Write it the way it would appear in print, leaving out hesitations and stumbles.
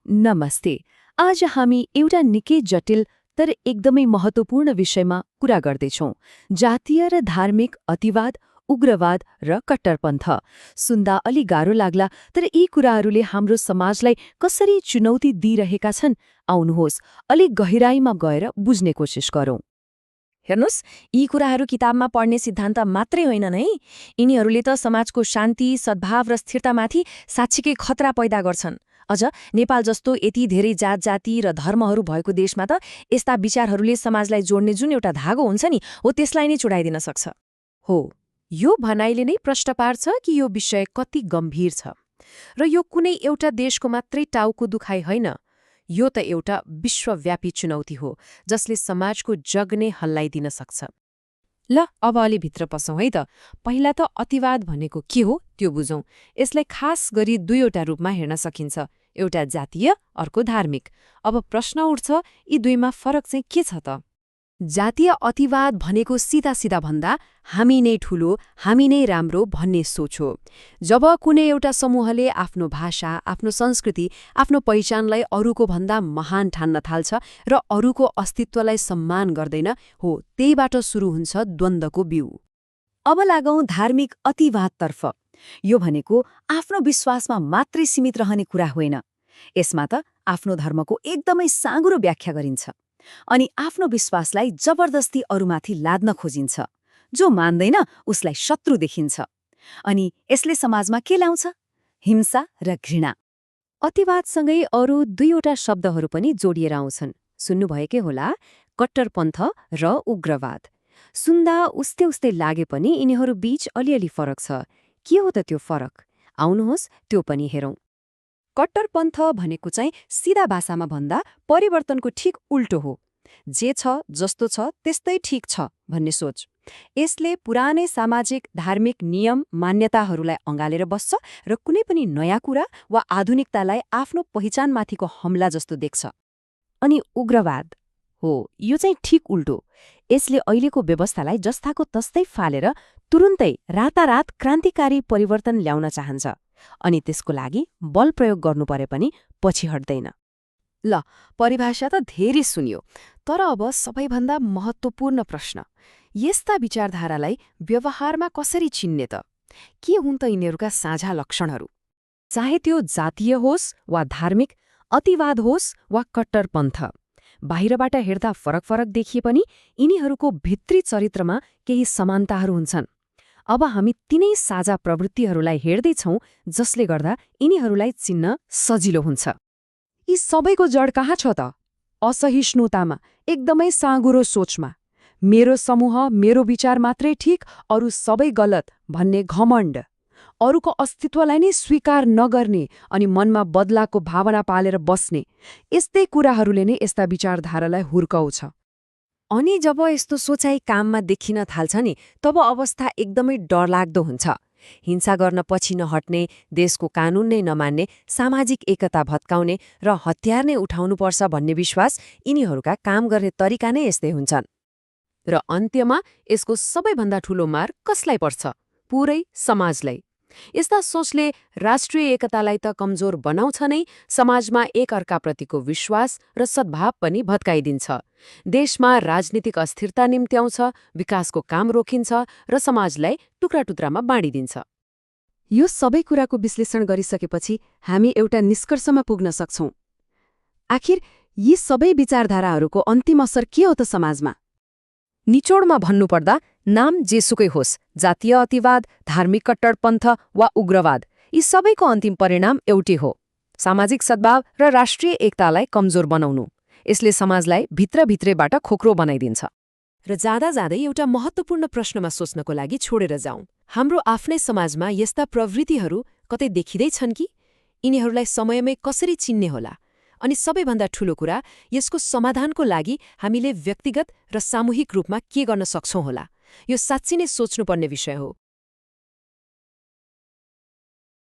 नमस्ते। आज हामी एउटा निकै जटिल तर एकदमै महत्त्वपूर्ण विषयमा कुरा गर्दैछौँ। जातीय र धार्मिक अतिवाद, उग्रवाद र कट्टरपन्थ। सुन्दा अलि गाह्रो लाग्ला, तर यी कुराहरूले हाम्रो समाजलाई कसरी चुनौती दिइरहेका छन्, आउनुहोस् अलि गहिराईमा गएर बुझ्ने कोसिस गरौँ। हेर्नुस्, यी कुराहरू किताबमा पढ्ने सिद्धान्त मात्रै होइनन् है। यिनीहरूले त समाजको शान्ति, सद्भाव र स्थिरतामाथि साँच्चीकै खतरा पैदा गर्छन्। अझ नेपाल जस्तो यति धेरै जात जाति र धर्महरू भएको देशमा त यस्ता विचारहरूले समाजलाई जोड्ने जुन एउटा धागो हुन्छ नि, हो त्यसलाई नै चुडाइदिन सक्छ। हो, यो भनाइले नै प्रश्न पार्छ कि यो विषय कति गम्भीर छ। र यो कुनै एउटा देशको मात्रै टाउको दुखाइ होइन, यो त एउटा विश्वव्यापी चुनौती हो जसले समाजको जग नै हल्लाइदिन सक्छ। ल अब अलि भित्र पसौँ है त। पहिला त अतिवाद भनेको के हो त्यो बुझौँ। यसलाई खास गरी दुईवटा रूपमा हेर्न सकिन्छ, एउटा जातीय, अर्को धार्मिक। अब प्रश्न उठ्छ, यी दुईमा फरक चाहिँ के छ त? जातीय अतिवाद भनेको सिधा सिधा भन्दा हामी नै ठूलो, हामी नै राम्रो भन्ने सोच हो। जब कुनै एउटा समूहले आफ्नो भाषा, आफ्नो संस्कृति, आफ्नो पहिचानलाई अरूको भन्दा महान ठान्न थाल्छ र अरूको अस्तित्वलाई सम्मान गर्दैन, हो त्यहीबाट सुरु हुन्छ द्वन्द्वको बिउ। अब लागौँ धार्मिक अतिवादतर्फ। यो भनेको आफ्नो विश्वासमा मात्रै सीमित रहने कुरा होइन। यसमा त आफ्नो धर्मको एकदमै साँघुरो व्याख्या गरिन्छ अनि आफ्नो विश्वासलाई जबरजस्ती अरूमाथि लाद्न खोजिन्छ। जो मान्दैन उसलाई शत्रु देखिन्छ। अनि यसले समाजमा के ल्याउँछ? हिंसा र घृणा। अतिवादसँगै अरू दुईवटा शब्दहरू पनि जोडिएर आउँछन्। सुन्नुभएकै होला, कट्टरपन्थ र उग्रवाद। सुन्दा उस्तै उस्तै लागे पनि यिनीहरू बीच अलिअलि फरक छ। के हो त त्यो फरक? आउनुहोस् त्यो पनि हेरौँ। कट्टरपन्थ भनेको चाहिँ सिधा भाषामा भन्दा परिवर्तनको ठिक उल्टो हो। जे छ जस्तो छ त्यस्तै ठिक छ भन्ने सोच। यसले पुरानै सामाजिक धार्मिक नियम मान्यताहरूलाई अँगालेर बस्छ र कुनै पनि नयाँ कुरा वा आधुनिकतालाई आफ्नो पहिचानमाथिको हमला जस्तो देख्छ। अनि उग्रवाद हो, यो चाहिँ ठिक उल्टो। यसले अहिलेको व्यवस्थालाई जस्ताको तस्तै फालेर तुरुन्तै रातारात क्रान्तिकारी परिवर्तन ल्याउन चाहन्छ। अनि त्यसको लागि बल प्रयोग गर्नु परे पनि पछि हट्दैन। ल, परिभाषा त धेरै सुनियो, तर अब सबैभन्दा महत्त्वपूर्ण प्रश्न, यस्ता विचारधारालाई व्यवहारमा कसरी चिन्ने त? के हुन् त यिनीहरूका साझा लक्षणहरू? चाहे त्यो जातीय होस् वा धार्मिक, अतिवाद होस् वा कट्टरपन्थ, बाहिरबाट हेर्दा फरक फरक देखिए पनि यिनीहरूको भित्री चरित्रमा केही समानताहरू हुन्छन्। अब हामी तिनै साझा प्रवृत्तिहरूलाई हेर्दैछौँ जसले गर्दा यिनीहरूलाई चिन्न सजिलो हुन्छ। यी सबैको जड कहाँ छ त? असहिष्णुतामा, एकदमै साँघुरो सोचमा। मेरो समूह, मेरो विचार मात्रै ठिक, अरू सबै गलत भन्ने घमण्ड। अरूको अस्तित्वलाई नै स्वीकार नगर्ने अनि मनमा बदलाको भावना पालेर बस्ने। यस्तै कुराहरूले नै यस्ता विचारधारालाई हुर्काउँछ। अनि जब यस्तो सोचाइ काममा देखिन थाल्छ नि, तब अवस्था एकदमै डरलाग्दो हुन्छ। हिंसा गर्न पछि नहट्ने, देशको कानून नै नमान्ने, सामाजिक एकता भत्काउने र हतियार नै उठाउनुपर्छ भन्ने विश्वास, यिनीहरूका काम गर्ने तरिका नै यस्तै हुन्छन्। र अन्त्यमा यसको सबैभन्दा ठूलो मार कसलाई पर्छ? पुरै समाजलाई। यस्ता सोचले राष्ट्रिय एकतालाई त कमजोर बनाउँछ नै, समाजमा एकअर्काप्रतिको विश्वास र सद्भाव पनि भत्काइदिन्छ। देशमा राजनीतिक अस्थिरता निम्त्याउँछ, विकासको काम रोकिन्छ र समाजलाई टुक्रा टुक्रामा बाँडिदिन्छ। यो सबै कुराको विश्लेषण गरिसकेपछि हामी एउटा निष्कर्षमा पुग्न सक्छौँ। आखिर यी सबै विचारधाराहरूको अन्तिम असर के हो त समाजमा? निचोडमा भन्नुपर्दा नाम जेसुकै होस्, जातीय अतिवाद, धार्मिक कट्टरपन्थ वा उग्रवाद, यी सबैको अन्तिम परिणाम एउटै हो, सामाजिक सद्भाव र राष्ट्रिय एकतालाई कमजोर बनाउनु। यसले समाजलाई भित्रभित्रैबाट खोक्रो बनाइदिन्छ। र जाँदा जाँदै एउटा महत्त्वपूर्ण प्रश्नमा सोच्नको लागि छोडेर जाउँ। हाम्रो आफ्नै समाजमा यस्ता प्रवृत्तिहरू कतै देखिँदैछन् कि? यिनीहरूलाई समयमै कसरी चिन्ने होला? अनि सबैभन्दा ठूलो कुरा, यसको समाधानको लागि हामीले व्यक्तिगत र सामूहिक रूपमा के गर्न सक्छौँ होला? यो साँच्चै नै सोच्नुपर्ने विषय हो।